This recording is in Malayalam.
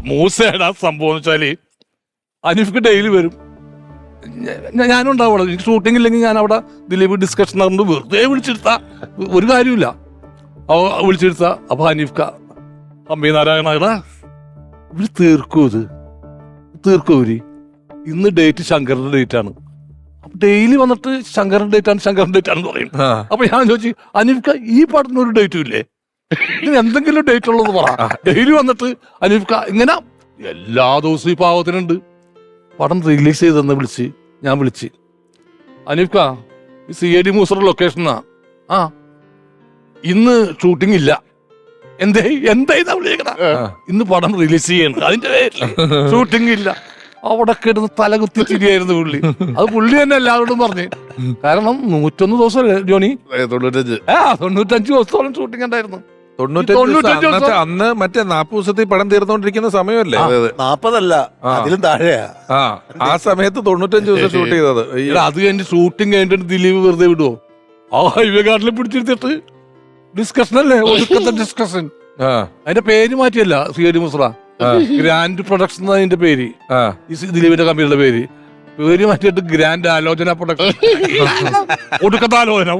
മൂസയുടെ സംഭവം വെച്ചാല് അനീഫ്ക്ക് ഡെയിലി വരും. ഞാനും ഉണ്ടാവും അവിടെ. എനിക്ക് ഷൂട്ടിംഗ് ഇല്ലെങ്കിൽ ഞാൻ അവിടെ ദിലീപ് ഡിസ്കഷൻ നടന്നു വെറുതെ വിളിച്ചെടുത്ത ഒരു കാര്യമില്ല. വിളിച്ചെടുത്ത അപ്പൊ ഹനീഫ്ക്ക അമ്പി നാരായണ ഇവര് തീർക്കൂ ഇവര്. ഇന്ന് ഡേറ്റ് ശങ്കറിന്റെ ഡേറ്റ് ആണ്. അപ്പൊ ഡെയിലി വന്നിട്ട് ശങ്കറിന്റെ ഡേറ്റ് ആണെന്ന് പറയും. അപ്പൊ ഞാൻ ചോദിച്ചു അനീഫ്ക്ക ഈ പടത്തിന് ഒരു ഡേറ്റും ഇല്ലേ, ഇതിന് എന്തെങ്കിലും ഡേറ്റ് ഉള്ളത് പറ. ഡെയിലി വന്നിട്ട് അനീഫ്ക്ക ഇങ്ങനെ എല്ലാ ദിവസവും ഈ പാവത്തിനുണ്ട്. പടം റിലീസ് ചെയ്തെന്ന് ഞാൻ വിളിച്ച് അനീഫ്ക്ക ഈ CID മൂസർ ലൊക്കേഷനാ, ഇന്ന് ഷൂട്ടിംഗ് ഇല്ല. എന്താ വിളിക്കണ, ഇന്ന് പടം റിലീസ് ചെയ്യണം, അതിന്റെ പേരിൽ ഷൂട്ടിംഗ് ഇല്ല. അവിടെ കിടന്ന് തലകുത്തി ചിരിയായിരുന്നു പുള്ളി. അത് പുള്ളി തന്നെ എല്ലാവരോടും പറഞ്ഞു. കാരണം 101 ദിവസം ജോണി, 95 ദിവസത്തോളം ഷൂട്ടിംഗ് ഉണ്ടായിരുന്നു. 95 അന്ന് മറ്റേ 40 ദിവസത്തിൽ പടം തീർന്നോണ്ടിരിക്കുന്ന സമയമല്ലേ? 40 അല്ല, അതിലും താഴെയാ. ആ സമയത്ത് 95 ദിവസം ഷൂട്ട് ചെയ്തത്. അത് കഴിഞ്ഞ് ഷൂട്ടിംഗ് കഴിഞ്ഞിട്ട് ദിലീപ് വെറുതെ വിടുവോ? ആ ഹൈവേ ഗാർഡിൽ പിടിച്ചെടുത്തിട്ട് ഡിസ്കഷൻ അല്ലേ, ഒടുക്കത്തെ ഡിസ്കഷൻ. അതിന്റെ പേര് മാറ്റിയല്ല CID മൂസറ, ഗ്രാൻഡ് പ്രൊഡക്ഷൻ അതിന്റെ പേര്. ദിലീപിന്റെ കമ്പനിയുടെ പേര് മാറ്റിയിട്ട് ഗ്രാൻഡ് ആലോചന പ്രൊഡക്ഷൻ. ഒടുക്കത്താലോചന